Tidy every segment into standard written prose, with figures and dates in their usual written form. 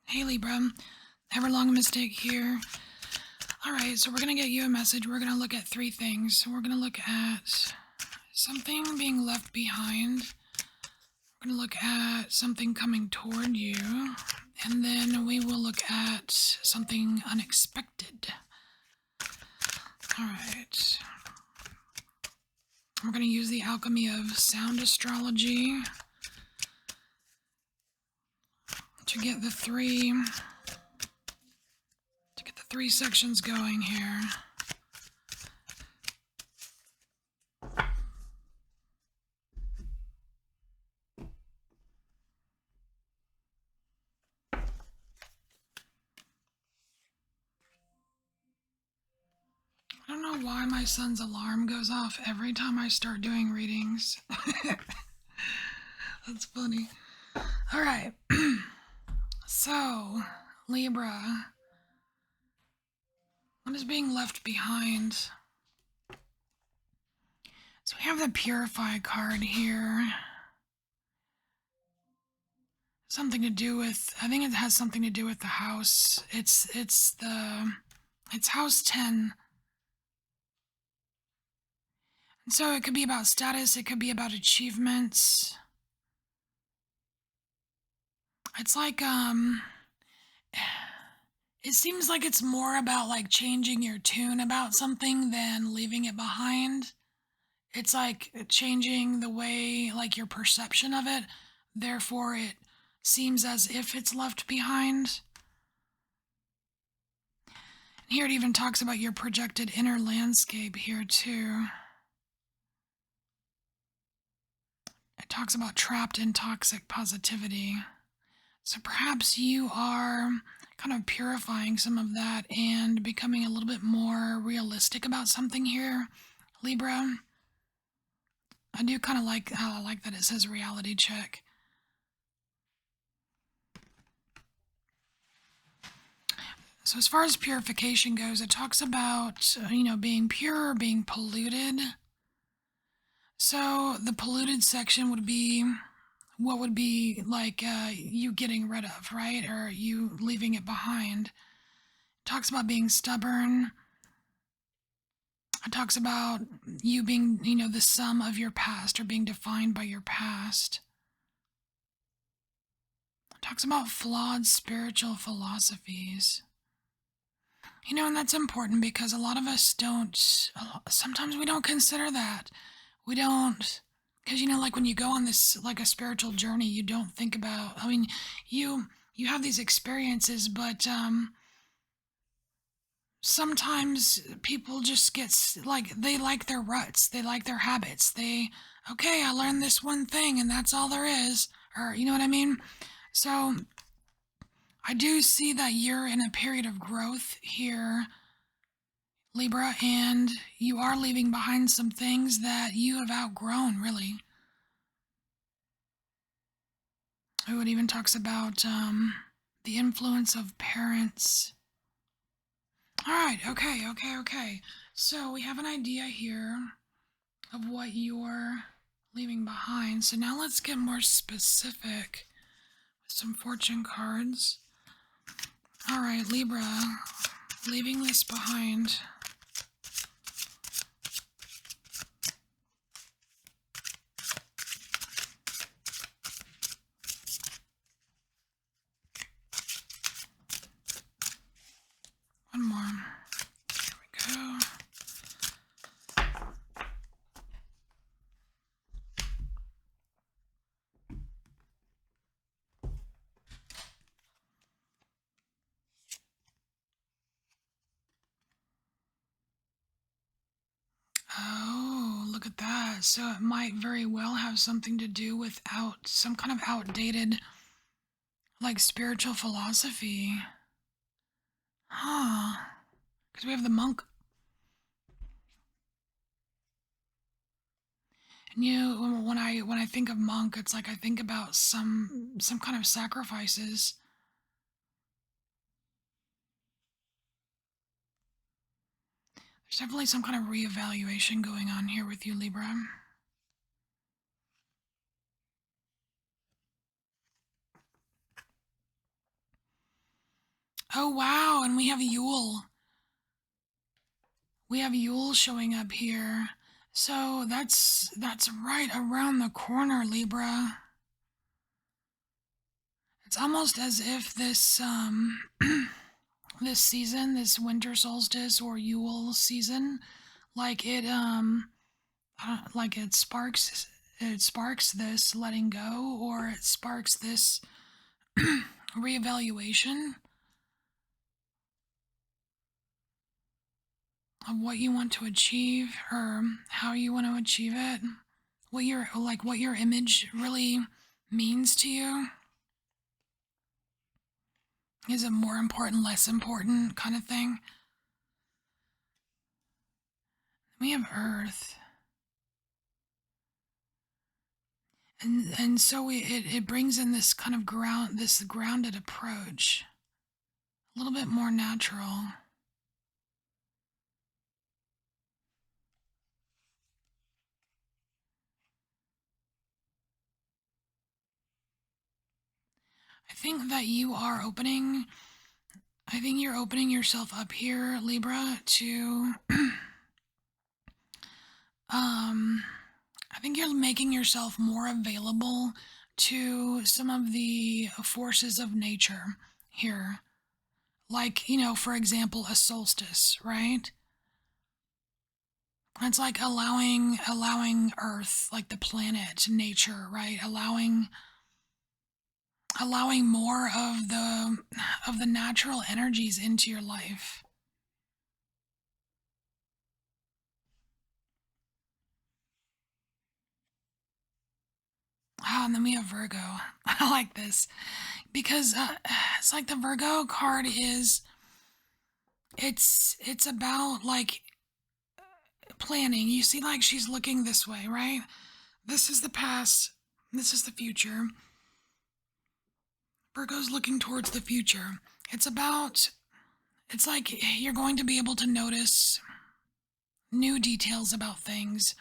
Hey Libra, EverlongMystic here. Alright, so we're going to get you a message. We're going to look at three things. We're going to look at something being left behind. We're going to look at something coming toward you. And then we will look at something unexpected. Alright. We're going to use the alchemy of sound astrology to get the three sections going here. I don't know why my son's alarm goes off every time I start doing readings. That's funny. All right. So, Libra, what is being left behind? So we have the Purify card here. Something to do with, I think it has something to do with the house. It's house 10. And so it could be about status, it could be about achievements. It's like, it seems like it's more about like changing your tune about something than leaving it behind. It's like changing the way, like your perception of it. Therefore, it seems as if it's left behind. And here it even talks about your projected inner landscape here too. It talks about trapped in toxic positivity. So perhaps you are kind of purifying some of that and becoming a little bit more realistic about something here, Libra. I do kind of like that it says reality check. So as far as purification goes, it talks about, being pure or being polluted. So the polluted section would be what would be like you getting rid of, right? Or you leaving it behind. It talks about being stubborn. It talks about you being, the sum of your past or being defined by your past. It talks about flawed spiritual philosophies. And that's important because a lot of us sometimes we don't consider that. We don't, because, like when you go on this, like a spiritual journey, you don't think about, you have these experiences, but sometimes people just get, they like their ruts, they like their habits. Okay, I learned this one thing and that's all there is, or, you know what I mean? So I do see that you're in a period of growth here, Libra, and you are leaving behind some things that you have outgrown, really. Oh, it even talks about the influence of parents. All right, okay. So we have an idea here of what you're leaving behind. So now let's get more specific with some fortune cards. All right, Libra, leaving this behind. One more. There we go. Oh, look at that. So it might very well have something to do with some kind of outdated, like spiritual philosophy. Huh. Because we have the monk. And when I think of monk, it's like I think about some kind of sacrifices. There's definitely some kind of reevaluation going on here with you, Libra. Oh wow, and we have Yule. We have Yule showing up here. So that's right around the corner, Libra. It's almost as if this this season, this winter solstice or Yule season, like like it sparks this letting go, or it sparks this reevaluation of what you want to achieve or how you want to achieve it, what your image really means to you. Is it more important, less important kind of thing? We have Earth. And so it brings in this kind of this grounded approach, a little bit more natural. I think that you are opening, I think you're opening yourself up here, Libra, to, um, I think you're making yourself more available to some of the forces of nature here. Like, for example, a solstice, right? It's like allowing Earth, like the planet, nature, right? Allowing more of the natural energies into your life. Oh, and then we have Virgo. I like this because it's like the Virgo card is it's about like planning. You see, like she's looking this way, right? This is the past. This is the future. Virgo's looking towards the future. It's about. It's like you're going to be able to notice new details about things.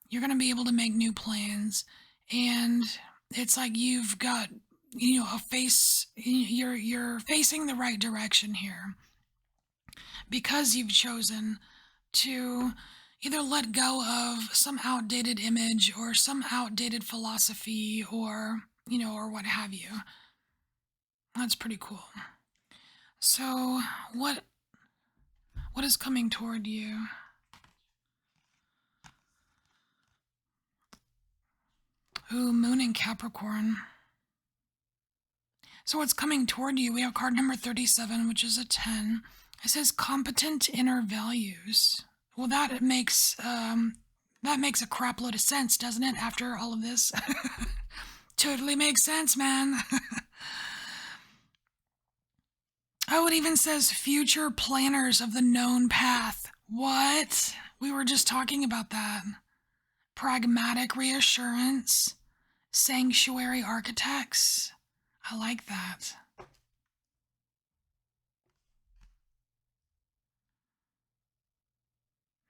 You're going to be able to make new plans, and it's like you've got a face. You're facing the right direction here because you've chosen to either let go of some outdated image or some outdated philosophy or what have you. That's pretty cool. So, what is coming toward you? Ooh, Moon in Capricorn. So what's coming toward you? We have card number 37, which is a 10. It says competent inner values. Well, that makes a crap load of sense, doesn't it? After all of this, totally makes sense, man. Oh, it even says future planners of the known path. What? We were just talking about that. Pragmatic reassurance, sanctuary architects. I like that.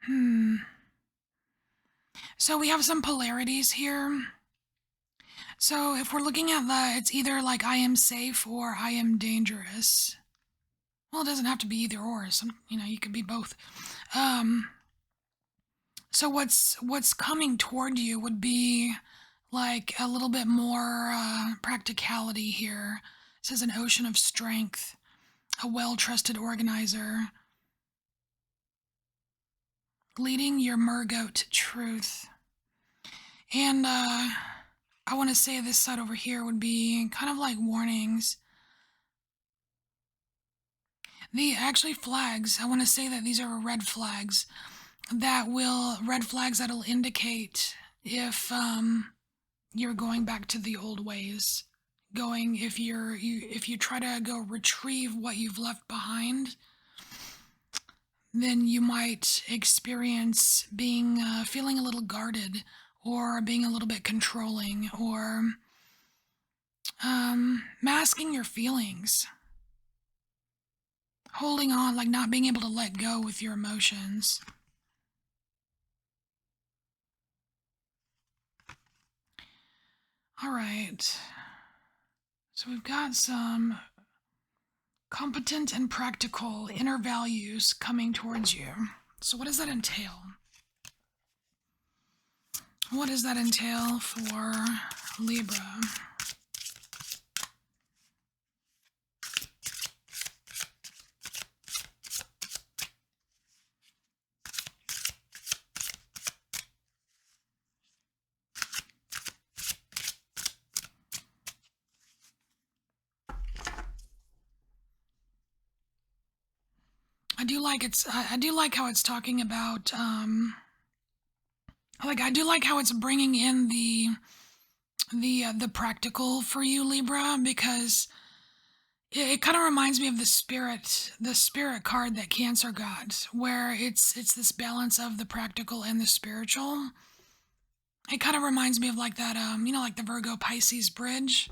Hmm. So we have some polarities here. So if we're looking at it's either like I am safe or I am dangerous. Well, it doesn't have to be either or. You could be both. Um, so what's coming toward you would be like a little bit more practicality here. It says an ocean of strength, a well-trusted organizer, leading your mergoat to truth. And I want to say this side over here would be kind of like warnings. The actually flags, I want to say that these are red flags red flags that'll indicate if you're going back to the old ways. Going if you try to go retrieve what you've left behind, then you might experience being feeling a little guarded or being a little bit controlling or masking your feelings, holding on, like not being able to let go with your emotions. All right. So we've got some Competent and practical inner values coming towards you. So what does that entail? What does that entail for Libra? I do like how it's talking about I do like how it's bringing in the practical for you, Libra, because it kind of reminds me of the spirit card that Cancer got, where it's this balance of the practical and the spiritual. It kind of reminds me of like that like the Virgo Pisces bridge.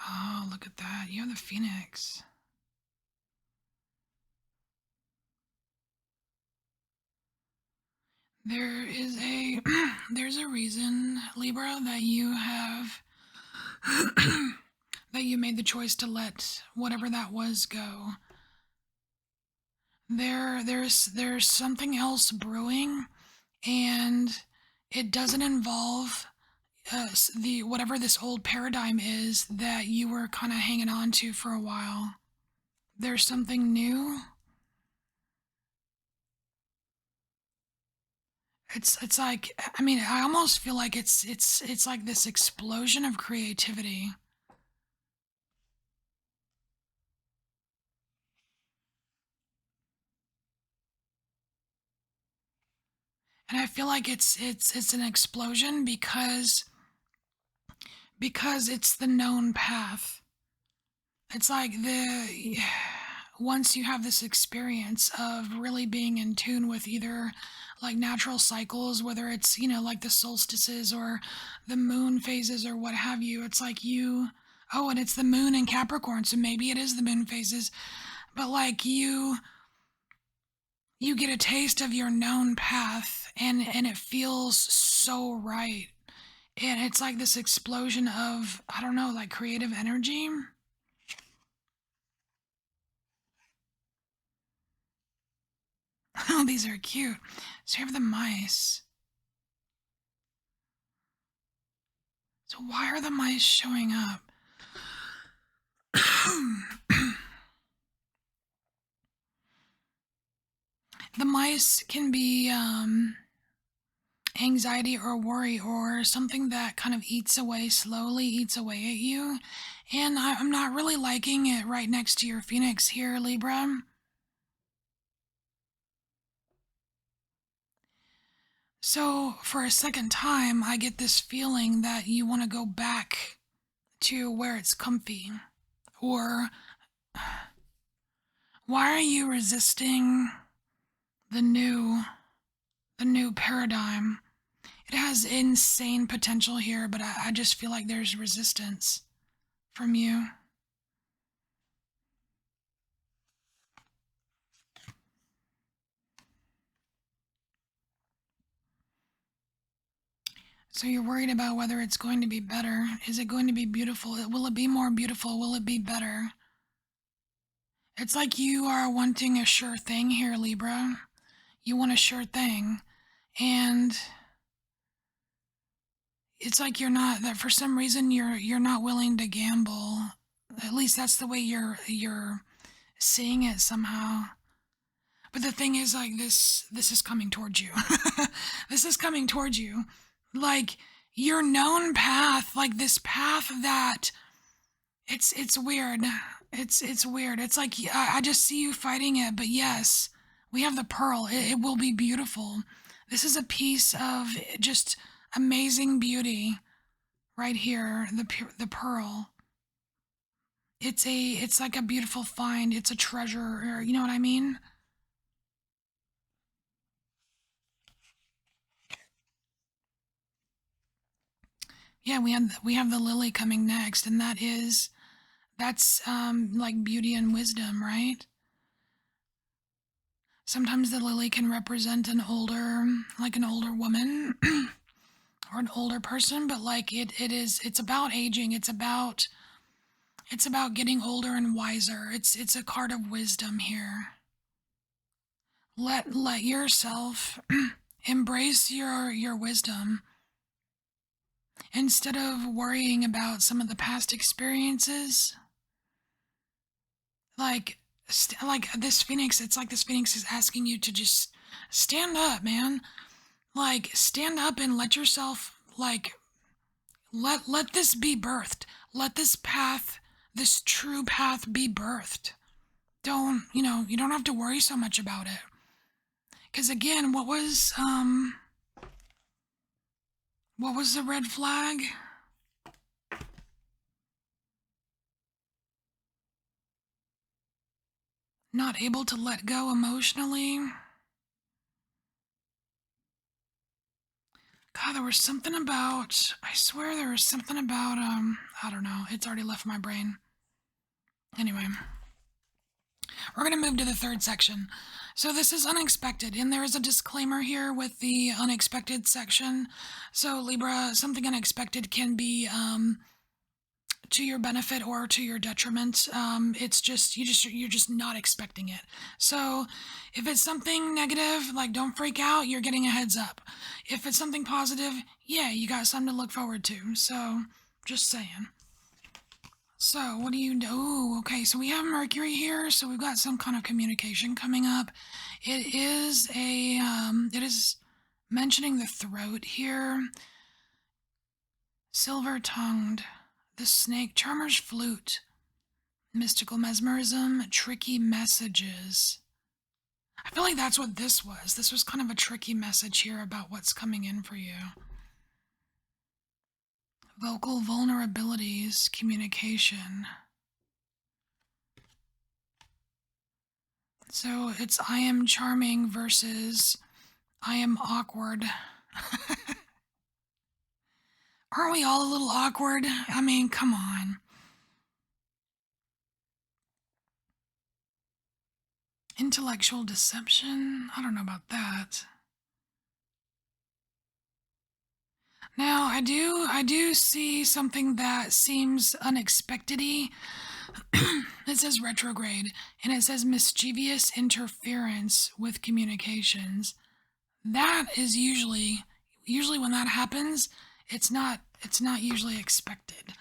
Oh, look at that. You have the Phoenix. There is a there's a reason, Libra, that you have that you made the choice to let whatever that was go. There's something else brewing, and it doesn't involve the whatever this old paradigm is that you were kind of hanging on to for a while. There's something new. It's like, I mean, I almost feel like it's like this explosion of creativity. And I feel like it's an explosion because it's the known path. It's like the once you have this experience of really being in tune with either like natural cycles, whether it's, like the solstices or the moon phases or what have you, it's like oh, and it's the moon in Capricorn, so maybe it is the moon phases, but like you get a taste of your known path, and it feels so right. And it's like this explosion of, I don't know, like creative energy. Oh, these are cute. So you have the mice. So why are the mice showing up? The mice can be anxiety or worry or something that kind of slowly eats away at you. And I'm not really liking it right next to your Phoenix here, Libra. So, for a second time, I get this feeling that you want to go back to where it's comfy. Or, why are you resisting the new paradigm? It has insane potential here, but I just feel like there's resistance from you. So you're worried about whether it's going to be better. Is it going to be beautiful? Will it be more beautiful? Will it be better? It's like you are wanting a sure thing here, Libra. You want a sure thing. And it's like you're not, that for some reason you're not willing to gamble. At least that's the way you're seeing it somehow. But the thing is, like, this is coming towards you. This is coming towards you. Like, your known path, like this path that it's weird. It's weird. It's like I just see you fighting it, but yes, we have the pearl. It will be beautiful. This is a piece of just amazing beauty right here. The pearl. It's like a beautiful find. It's a treasure. Or, you know what I mean? Yeah, we have the lily coming next, and that's like beauty and wisdom, right? Sometimes the lily can represent an older, like an older woman or an older person, but like it's about aging. It's about getting older and wiser. It's a card of wisdom here. Let yourself embrace your wisdom instead of worrying about some of the past experiences. Like like this phoenix, it's like this phoenix is asking you to just stand up, man. Like stand up and let yourself like let this be birthed. Let this path, this true path be birthed. Don't, you don't have to worry so much about it. Cuz again, what was the red flag? Not able to let go emotionally. God, there was something about, I swear there was something about, I don't know. It's already left my brain. Anyway, we're going to move to the third section. So this is unexpected, and there is a disclaimer here with the unexpected section. So Libra, something unexpected can be, to your benefit or to your detriment. It's just you're just not expecting it. So if it's something negative, like don't freak out, you're getting a heads up. If it's something positive, yeah, you got something to look forward to. So just saying. So what do you do? Ooh, okay, so we have Mercury here, so we've got some kind of communication coming up. It is mentioning the throat here. Silver-tongued, the snake, charmer's flute, mystical mesmerism, tricky messages. I feel like that's what this was. This was kind of a tricky message here about what's coming in for you. Vocal vulnerabilities, communication. So it's I am charming versus I am awkward. Aren't we all a little awkward? I mean, come on. Intellectual deception? I don't know about that. Now, I do see something that seems unexpected-y. It says retrograde, and it says mischievous interference with communications. That is usually when that happens, it's not usually expected.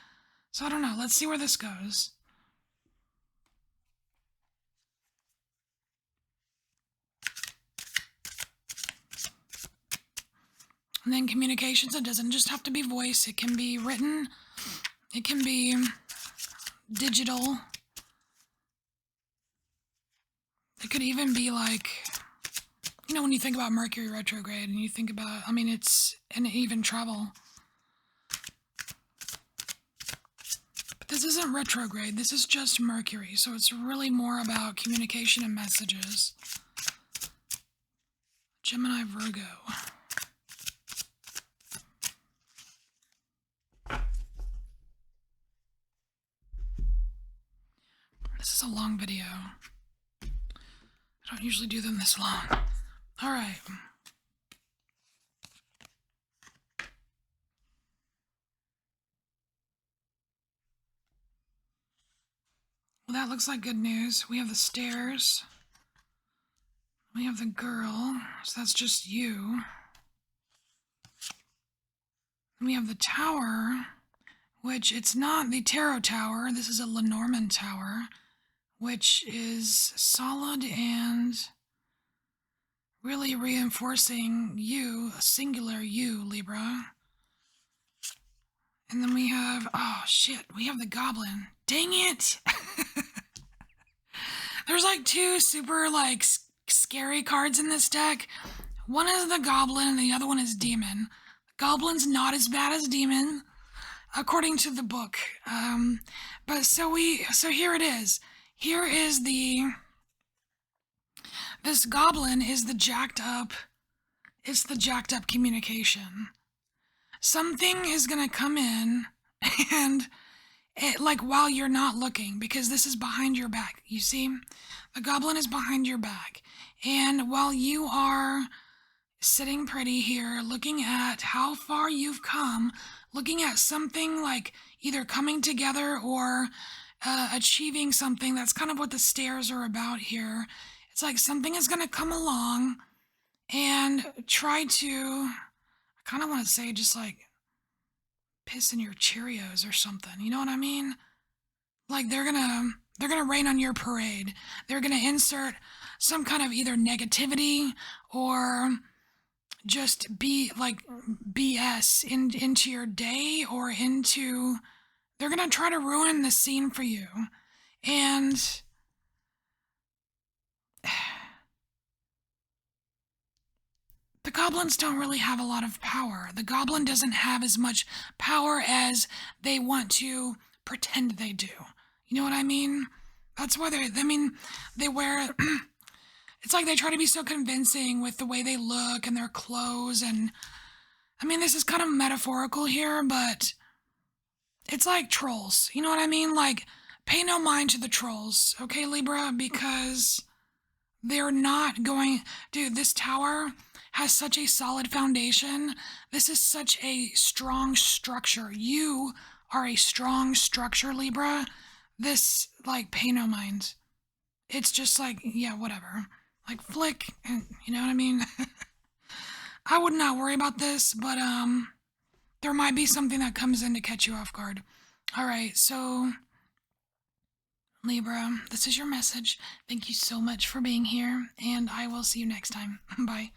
So I don't know. Let's see where this goes. And then communications, it doesn't just have to be voice. It can be written. It can be digital. It could even be like, when you think about Mercury retrograde and you think about, it's, and even travel. But this isn't retrograde. This is just Mercury. So it's really more about communication and messages. Gemini, Virgo. This is a long video. I don't usually do them this long. All right. Well, that looks like good news. We have the stairs. We have the girl. So that's just you. And we have the tower, which it's not the tarot tower. This is a Lenormand tower, which is solid and really reinforcing you, a singular you, Libra. And then we have, oh shit, we have the goblin. Dang it! There's like two super like scary cards in this deck. One is the goblin and the other one is demon. Goblin's not as bad as demon, according to the book. But so here it is. Here is this goblin is the jacked up, it's the jacked up communication. Something is gonna come in and like while you're not looking, because this is behind your back. You see, the goblin is behind your back, And while you are sitting pretty here, looking at how far you've come, looking at something like either coming together or achieving something, that's kind of what the stairs are about here. It's like something is going to come along and try to, I kind of want to say, just like piss in your Cheerios or something. You know what I mean? Like they're gonna rain on your parade. They're gonna insert some kind of either negativity or just be like BS into your day or into, they're gonna try to ruin the scene for you. And the goblins don't really have a lot of power. The goblin doesn't have as much power as they want to pretend they do. You know what I mean? That's why they wear, it's like they try to be so convincing with the way they look and their clothes. And I mean, this is kind of metaphorical here, but it's like trolls. You know what I mean? Like, pay no mind to the trolls, okay, Libra? Because they're not going, dude, this tower has such a solid foundation. This is such a strong structure. You are a strong structure, Libra. This, like, pay no mind. It's just like, yeah, whatever. Like, flick, and you know what I mean? I would not worry about this, but, there might be something that comes in to catch you off guard. All right, so Libra, this is your message. Thank you so much for being here, and I will see you next time. Bye.